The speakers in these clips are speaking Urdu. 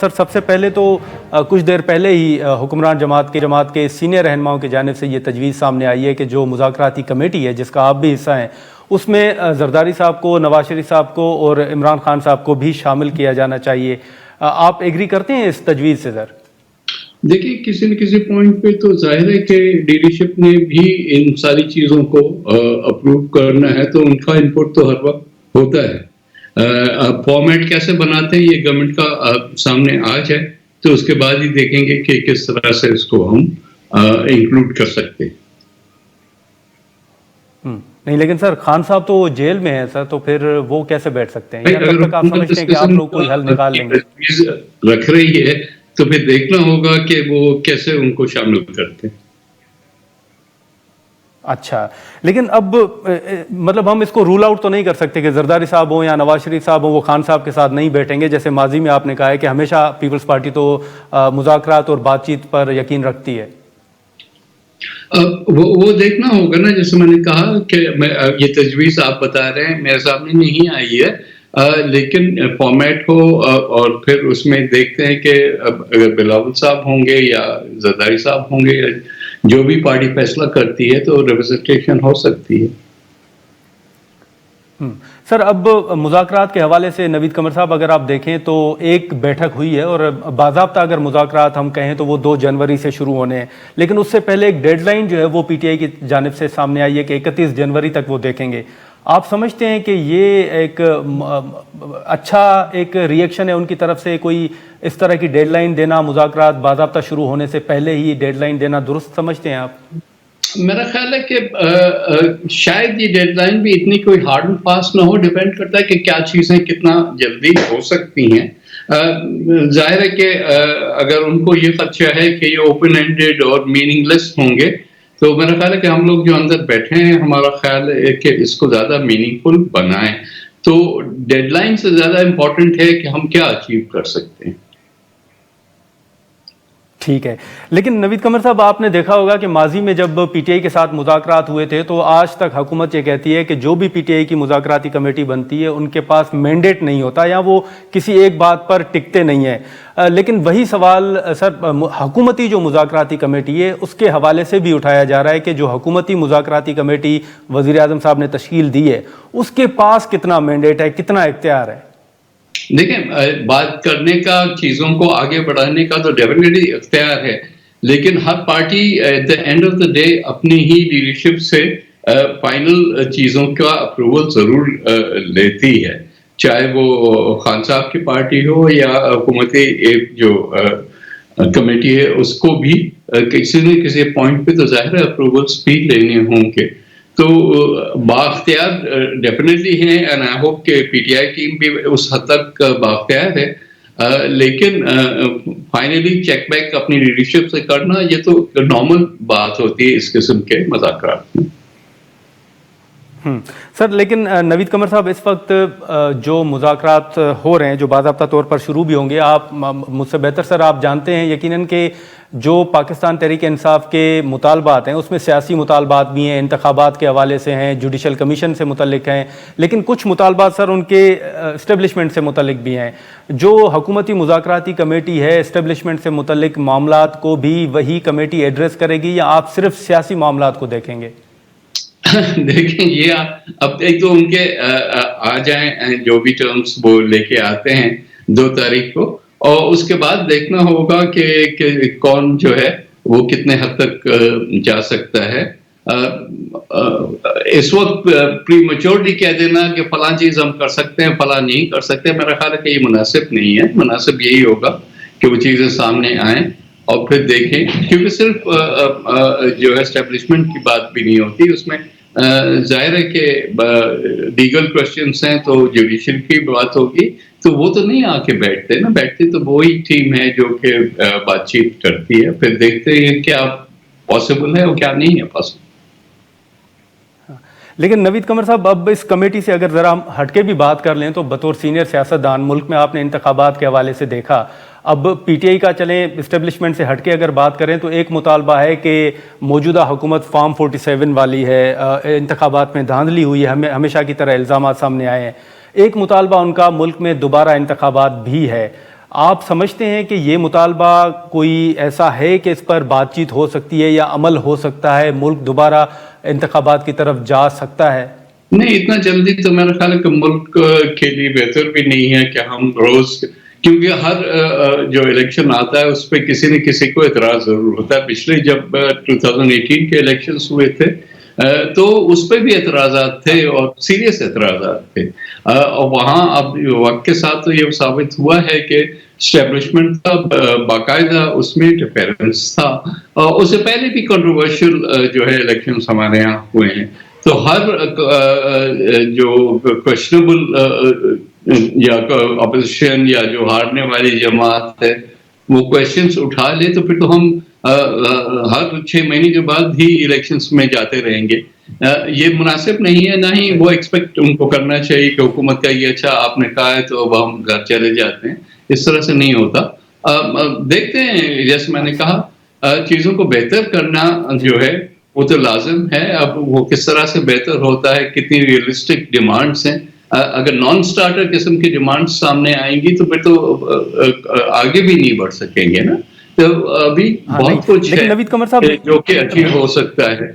سر سب سے پہلے تو کچھ دیر پہلے ہی حکمران جماعت کے سینئر رہنماؤں کی جانب سے یہ تجویز سامنے آئی ہے کہ جو مذاکراتی کمیٹی ہے جس کا آپ بھی حصہ ہیں اس میں زرداری صاحب کو، نواز شریف صاحب کو اور عمران خان صاحب کو بھی شامل کیا جانا چاہیے. آپ ایگری کرتے ہیں اس تجویز سے؟ سر دیکھیں کسی نہ کسی پوائنٹ پہ تو ظاہر ہے کہ لیڈرشپ نے بھی ان ساری چیزوں کو اپروو کرنا ہے، تو ان کا انپٹ تو ہر وقت ہوتا ہے. فارمیٹ کیسے بناتے ہیں یہ گورنمنٹ کا سامنے آ جائے تو اس کے بعد ہی دیکھیں گے کہ کس طرح سے اس کو ہم انکلوڈ کر سکتے ہیں. نہیں لیکن سر خان صاحب تو جیل میں ہیں سر، تو پھر وہ کیسے بیٹھ سکتے ہیں؟ یا کب تک آپ سمجھتے ہیں کہ آپ لوگ کوئی حل نکال لیں گے؟ رکھ رہی ہے تو پھر دیکھنا ہوگا کہ وہ کیسے ان کو شامل کرتے ہیں. اچھا، لیکن اب مطلب ہم اس کو رول آؤٹ تو نہیں کر سکتے کہ زرداری صاحب ہوں یا نواز شریف صاحب ہوں وہ خان صاحب کے ساتھ نہیں بیٹھیں گے، جیسے ماضی میں آپ نے کہا ہے کہ ہمیشہ پیپلز پارٹی تو مذاکرات اور بات چیت پر یقین رکھتی ہے. وہ دیکھنا ہوگا نا، جیسے میں نے کہا کہ یہ تجویز آپ بتا رہے ہیں میرے سامنے نہیں آئی ہے، لیکن فارمیٹ ہو اور پھر اس میں دیکھتے ہیں کہ اگر بلاول صاحب ہوں گے یا زرداری صاحب ہوں گے یا جو بھی پارٹی فیصلہ کرتی ہے تو ریپرزنٹیشن ہو سکتی ہے. سر اب مذاکرات کے حوالے سے نوید قمر صاحب اگر آپ دیکھیں تو ایک بیٹھک ہوئی ہے اور باضابطہ اگر مذاکرات ہم کہیں تو وہ 2 جنوری سے شروع ہونے ہیں، لیکن اس سے پہلے ایک ڈیڈ لائن جو ہے وہ پی ٹی آئی کی جانب سے سامنے آئی ہے کہ 31 جنوری تک وہ دیکھیں گے. آپ سمجھتے ہیں کہ یہ ایک اچھا ایک ری ایکشن ہے ان کی طرف سے؟ کوئی اس طرح کی ڈیڈ لائن دینا، مذاکرات باضابطہ شروع ہونے سے پہلے ہی ڈیڈ لائن دینا درست سمجھتے ہیں آپ؟ میرا خیال ہے کہ شاید یہ ڈیڈ لائن بھی اتنی کوئی ہارڈ اینڈ فاسٹ نہ ہو، ڈیپینڈ کرتا ہے کہ کیا چیزیں کتنا جلدی ہو سکتی ہیں. ظاہر ہے کہ اگر ان کو یہ خدشہ ہے کہ یہ اوپن اینڈیڈ اور میننگ لیس ہوں گے تو میرا خیال ہے کہ ہم لوگ جو اندر بیٹھے ہیں ہمارا خیال ہے کہ اس کو زیادہ میننگ فل بنائیں. تو ڈیڈ لائن سے زیادہ امپورٹنٹ ہے کہ ہم کیا اچیو کر سکتے ہیں. ٹھیک ہے، لیکن نوید قمر صاحب آپ نے دیکھا ہوگا کہ ماضی میں جب پی ٹی آئی کے ساتھ مذاکرات ہوئے تھے تو آج تک حکومت یہ کہتی ہے کہ جو بھی پی ٹی آئی کی مذاکراتی کمیٹی بنتی ہے ان کے پاس مینڈیٹ نہیں ہوتا یا وہ کسی ایک بات پر ٹکتے نہیں ہیں. لیکن وہی سوال سر حکومتی جو مذاکراتی کمیٹی ہے اس کے حوالے سے بھی اٹھایا جا رہا ہے کہ جو حکومتی مذاکراتی کمیٹی وزیر اعظم صاحب نے تشکیل دی ہے اس کے پاس کتنا مینڈیٹ ہے، کتنا اختیار ہے؟ دیکھیں بات کرنے کا، چیزوں کو آگے بڑھانے کا تو ڈیفینیٹلی اختیار ہے، لیکن ہر party at the end of the day اپنی ہی لیڈرشپ سے فائنل چیزوں کا اپروول ضرور لیتی ہے، چاہے وہ خان صاحب کی پارٹی ہو یا حکومتی ایک جو کمیٹی ہے اس کو بھی کسی نہ کسی پوائنٹ پہ تو ظاہر اپروولس بھی لینے ہوں گے. تو بااختیار ڈیفینیٹلی ہیں اینڈ آئی ہوپ کہ پی ٹی آئی ٹیم بھی اس حد تک بااختیار ہے، لیکن فائنلی چیک بیک اپنی لیڈرشپ سے کرنا یہ تو نارمل بات ہوتی ہے اس قسم کے مذاکرات میں. سر لیکن نوید قمر صاحب اس وقت جو مذاکرات ہو رہے ہیں جو باضابطہ طور پر شروع بھی ہوں گے، آپ مجھ سے بہتر سر آپ جانتے ہیں یقیناً کہ جو پاکستان تحریک انصاف کے مطالبات ہیں اس میں سیاسی مطالبات بھی ہیں، انتخابات کے حوالے سے ہیں، جوڈیشل کمیشن سے متعلق ہیں، لیکن کچھ مطالبات سر ان کے اسٹیبلشمنٹ سے متعلق بھی ہیں. جو حکومتی مذاکراتی کمیٹی ہے اسٹیبلشمنٹ سے متعلق معاملات کو بھی وہی کمیٹی ایڈریس کرے گی یا آپ صرف سیاسی معاملات کو دیکھیں گے؟ دیکھیں یہ اب ایک تو ان کے آ جائیں جو بھی ٹرمز وہ لے کے آتے ہیں 2 تاریخ کو، اور اس کے بعد دیکھنا ہوگا کہ کون جو ہے وہ کتنے حد تک جا سکتا ہے. اس وقت پری میچورلی کہہ دینا کہ فلاں چیز ہم کر سکتے ہیں فلاں نہیں کر سکتے، میرا خیال ہے کہ یہ مناسب نہیں ہے. مناسب یہی ہوگا کہ وہ چیزیں سامنے آئیں اور پھر دیکھیں، کیونکہ صرف جو ہے اسٹیبلشمنٹ کی بات بھی نہیں ہوتی اس میں، ظاہر ہے کہ لیگل کوسچنس ہیں تو جوڈیشل کی بات ہوگی تو وہ تو نہیں آ کے بیٹھتے نا، بیٹھتے تو وہی ٹیم ہے جو کہ بات چیت کرتی ہے، پھر دیکھتے ہیں کیا پاسبل ہے اور کیا نہیں ہے پاسبل. لیکن نوید قمر صاحب اب اس کمیٹی سے اگر ذرا ہم ہٹ کے بھی بات کر لیں تو بطور سینئر سیاستدان ملک میں آپ نے انتخابات کے حوالے سے دیکھا، اب پی ٹی آئی کا چلیں اسٹیبلشمنٹ سے ہٹ کے اگر بات کریں تو ایک مطالبہ ہے کہ موجودہ حکومت فارم 47 والی ہے، انتخابات میں دھاندلی ہوئی ہے، ہمیشہ کی طرح الزامات سامنے آئے ہیں. ایک مطالبہ ان کا ملک میں دوبارہ انتخابات بھی ہے. آپ سمجھتے ہیں کہ یہ مطالبہ کوئی ایسا ہے کہ اس پر بات چیت ہو سکتی ہے یا عمل ہو سکتا ہے, ملک دوبارہ انتخابات کی طرف جا سکتا ہے؟ نہیں, اتنا جلدی تو میرا خیال ہے کہ ملک کے لیے بہتر بھی نہیں ہے کہ ہم روز, کیونکہ ہر جو الیکشن آتا ہے اس پہ کسی نہ کسی کو اعتراض ضرور ہوتا ہے. پچھلے جب 2018 کے الیکشنز ہوئے تھے تو اس پہ بھی اعتراضات تھے اور سیریس اعتراضات تھے, اور وہاں اب وقت کے ساتھ تو یہ ثابت ہوا ہے کہ اسٹیبلشمنٹ کا باقاعدہ اس میں انٹرفیرنس تھا. اس سے پہلے بھی کنٹروورشل جو ہے الیکشنز ہمارے یہاں ہوئے ہیں, تو ہر جو کوشچنبل یا اپوزیشن یا جو ہارنے والی جماعت ہے وہ کوشچنس اٹھا لے تو پھر تو ہم ہر 6 مہینے کے بعد ہی الیکشنز میں جاتے رہیں گے. یہ مناسب نہیں ہے, نہ ہی وہ ایکسپیکٹ ان کو کرنا چاہیے کہ حکومت کا یہ اچھا آپ نے کہا ہے تو اب ہم گھر چلے جاتے ہیں. اس طرح سے نہیں ہوتا. دیکھتے ہیں, جیسے میں نے کہا چیزوں کو بہتر کرنا جو ہے وہ تو لازم ہے. اب وہ کس طرح سے بہتر ہوتا ہے, کتنی ریئلسٹک ڈیمانڈس ہیں. اگر نان سٹارٹر قسم کی ڈیمانڈ سامنے آئیں گی تو پھر تو آگے بھی نہیں بڑھ سکیں گے نا. تو ابھی بہت کچھ ہے نوید قمر صاحب جو کہ اچیو ہو سکتا ہے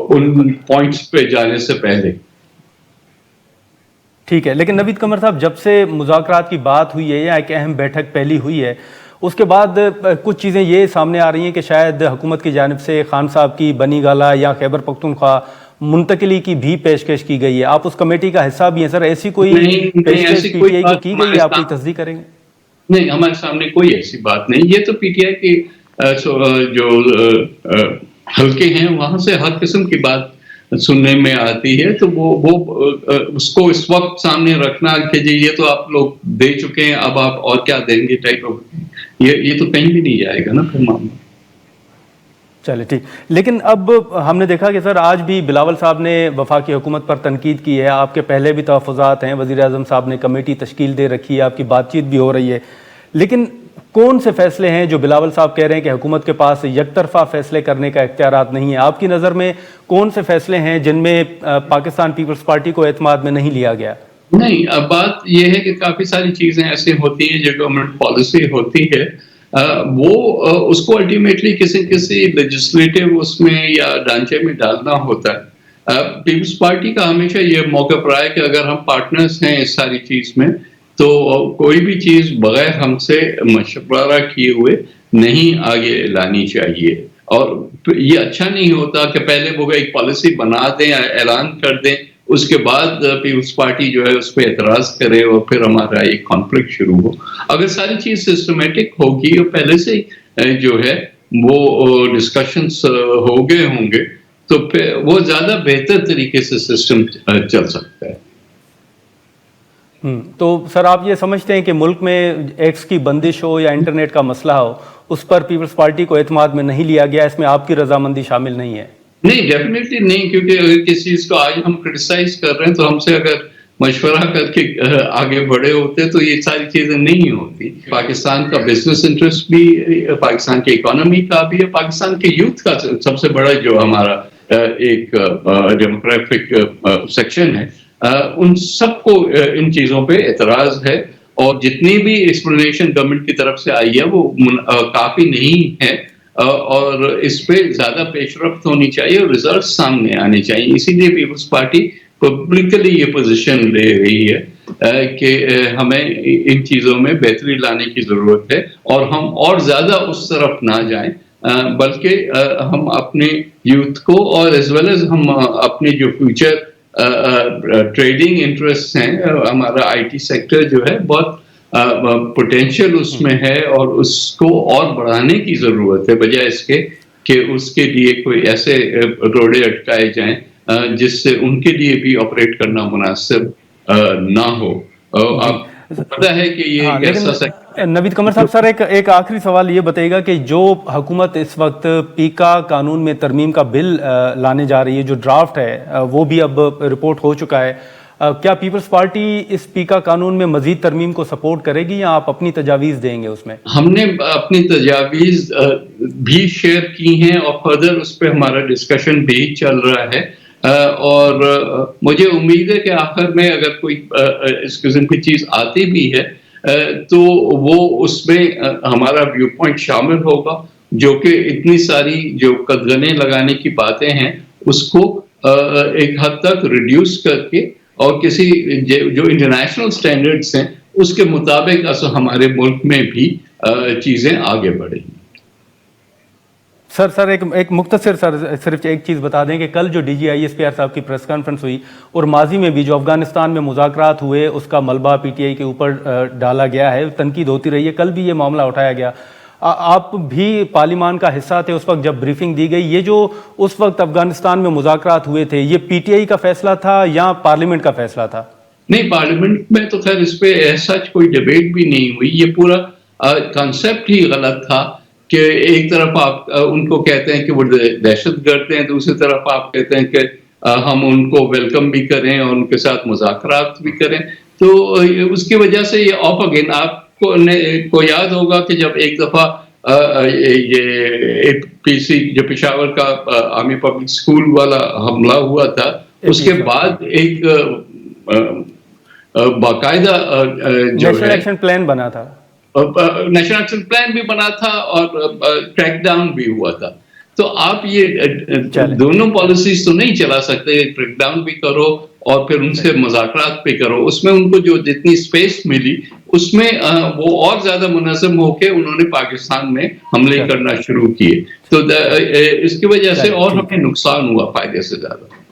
ان پوائنٹس پہ جانے سے پہلے. ٹھیک ہے, لیکن نوید قمر صاحب جب سے مذاکرات کی بات ہوئی ہے یا ایک اہم بیٹھک پہلی ہوئی ہے اس کے بعد کچھ چیزیں یہ سامنے آ رہی ہیں کہ شاید حکومت کی جانب سے خان صاحب کی بنی گالہ یا خیبر پختونخوا منتقلی کی بھی پیشکش کی گئی ہے. آپ اس کمیٹی کا حصہ بھی ہیں سر, ایسی کوئی پیشکش پی ٹی آئی کو کی گئی ہے, آپ کوئی تصدیق کریں گے؟ نہیں, ہمارے سامنے کوئی ایسی بات نہیں. یہ تو پی ٹی آئی کے جو حلقے ہیں وہاں سے ہر قسم کی بات سننے میں آتی ہے, تو وہ اس کو اس وقت سامنے رکھنا کہ جی یہ تو آپ لوگ دے چکے ہیں اب آپ اور کیا دیں گے ٹائپ آف, یہ تو کہیں بھی نہیں جائے گا نا پھر معاملہ. چلے ٹھیک. لیکن اب ہم نے دیکھا کہ سر آج بھی بلاول صاحب نے وفاقی حکومت پر تنقید کی ہے. آپ کے پہلے بھی تحفظات ہیں, وزیر اعظم صاحب نے کمیٹی تشکیل دے رکھی ہے, آپ کی بات چیت بھی ہو رہی ہے, لیکن کون سے فیصلے ہیں جو بلاول صاحب کہہ رہے ہیں کہ حکومت کے پاس یک طرفہ فیصلے کرنے کا اختیارات نہیں ہے؟ آپ کی نظر میں کون سے فیصلے ہیں جن میں پاکستان پیپلز پارٹی کو اعتماد میں نہیں لیا گیا؟ نہیں, اب بات یہ ہے کہ کافی ساری چیزیں ایسی ہوتی ہیں جو گورنمنٹ پالیسی ہوتی ہے وہ اس کو الٹیمیٹلی کسی لیجسلیٹو اس میں یا ڈھانچے میں ڈالنا ہوتا ہے. پیپلز پارٹی کا ہمیشہ یہ موقف رہا ہے کہ اگر ہم پارٹنرز ہیں اس ساری چیز میں تو کوئی بھی چیز بغیر ہم سے مشورہ کیے ہوئے نہیں آگے لانی چاہیے. اور یہ اچھا نہیں ہوتا کہ پہلے وہ ایک پالیسی بنا دیں, اعلان کر دیں, اس کے بعد پیپلز پارٹی جو ہے اس پہ اعتراض کرے اور پھر ہمارا ایک کانفلکٹ شروع ہو. اگر ساری چیز سسٹمیٹک ہوگی اور پہلے سے جو ہے وہ ڈسکشنز ہو گئے ہوں گے تو پھر وہ زیادہ بہتر طریقے سے سسٹم چل سکتا ہے. تو سر آپ یہ سمجھتے ہیں کہ ملک میں ایکس کی بندش ہو یا انٹرنیٹ کا مسئلہ ہو اس پر پیپلز پارٹی کو اعتماد میں نہیں لیا گیا, اس میں آپ کی رضامندی شامل نہیں ہے؟ نہیں, ڈیفینیٹلی نہیں, کیونکہ اگر کسی چیز کو آج ہم کرٹیسائز کر رہے ہیں تو ہم سے اگر مشورہ کر کے آگے بڑھے ہوتے تو یہ ساری چیزیں نہیں ہوتی. پاکستان کا بزنس انٹرسٹ بھی, پاکستان کی اکانومی کا بھی ہے, پاکستان کے یوتھ کا سب سے بڑا جو ہمارا ایک ڈیموگرافک سیکشن ہے, ان سب کو ان چیزوں پہ اعتراض ہے. اور جتنی بھی ایکسپلینیشن گورنمنٹ کی طرف سے آئی ہے وہ کافی نہیں ہے, اور اس پہ زیادہ پیش رفت ہونی چاہیے اور ریزلٹ سامنے آنے چاہیے. اسی لیے پیپلز پارٹی پبلکلی یہ پوزیشن لے رہی ہے کہ ہمیں ان چیزوں میں بہتری لانے کی ضرورت ہے اور ہم اور زیادہ اس طرف نہ جائیں, بلکہ ہم اپنے یوتھ کو اور ایز ویل ایز ہم اپنے جو فیوچر ٹریڈنگ انٹرسٹ ہیں, ہمارا آئی ٹی سیکٹر جو ہے بہت پوٹینشیل اس میں ہے اور اس کو اور بڑھانے کی ضرورت ہے, بجائے اس کے کہ اس کے لیے کوئی ایسے روڑے اٹکائے جائیں جس سے ان کے لیے بھی آپریٹ کرنا مناسب نہ ہو. آپ پتہ ہے کہ یہ ایسا. نوید قمر صاحب سر ایک آخری سوال یہ بتائیے گا کہ جو حکومت اس وقت پیکا قانون میں ترمیم کا بل لانے جا رہی ہے, جو ڈرافٹ ہے وہ بھی اب رپورٹ ہو چکا ہے, کیا پیپلز پارٹی اس پیکا قانون میں مزید ترمیم کو سپورٹ کرے گی یا آپ اپنی تجاویز دیں گے اس میں؟ ہم نے اپنی تجاویز بھی شیئر کی ہیں اور فردر اس پہ ہمارا ڈسکشن بھی چل رہا ہے, اور مجھے امید ہے کہ آخر میں اگر کوئی اس قسم کی چیز آتی بھی ہے تو وہ اس میں ہمارا ویو پوائنٹ شامل ہوگا، جو کہ اتنی ساری جو قدغنیں لگانے کی باتیں ہیں اس کو ایک حد تک ریڈیوس کر کے اور کسی جو انٹرنیشنل سٹینڈرڈز ہیں اس کے مطابق ہمارے ملک میں بھی چیزیں آگے بڑھیں گی۔ سر ایک مختصر صرف ایک چیز بتا دیں کہ کل جو D G I S P R صاحب کی پریس کانفرنس ہوئی اور ماضی میں بھی جو افغانستان میں مذاکرات ہوئے اس کا ملبہ پی ٹی آئی کے اوپر ڈالا گیا ہے، تنقید ہوتی رہی ہے، کل بھی یہ معاملہ اٹھایا گیا، آپ بھی پارلیمان کا حصہ تھے اس وقت جب بریفنگ دی گئی، یہ جو اس وقت افغانستان میں مذاکرات ہوئے تھے یہ پی ٹی آئی کا فیصلہ تھا یا پارلیمنٹ کا فیصلہ تھا؟ نہیں، پارلیمنٹ میں تو خیر اس پہ ایسا کوئی ڈیبیٹ بھی نہیں ہوئی، یہ پورا کانسیپٹ ہی غلط تھا کہ ایک طرف آپ ان کو کہتے ہیں کہ وہ دہشت گرد ہیں، دوسری طرف آپ کہتے ہیں کہ ہم ان کو ویلکم بھی کریں اور ان کے ساتھ مذاکرات بھی کریں، تو اس کی وجہ سے یہ آف اگین آپ کو یاد ہوگا کہ جب ایک دفعہ یہ اے پی سی جو پشاور کا آرمی پبلک اسکول والا حملہ ہوا تھا، اس کے بعد ایک باقاعدہ جو نیشنل ایکشن پلان بنا تھا، نیشنل ایکشن پلان بھی بنا تھا اور کریک ڈاؤن بھی ہوا تھا۔ تو آپ یہ دونوں پالیسیز تو نہیں چلا سکتے، کریک ڈاؤن بھی کرو اور پھر ان سے مذاکرات بھی کرو۔ اس میں ان کو جو جتنی سپیس ملی اس میں وہ اور زیادہ منظم ہو کے انہوں نے پاکستان میں حملے کرنا شروع کیے، تو اس کی وجہ سے اور ہمیں نقصان ہوا فائدے سے زیادہ۔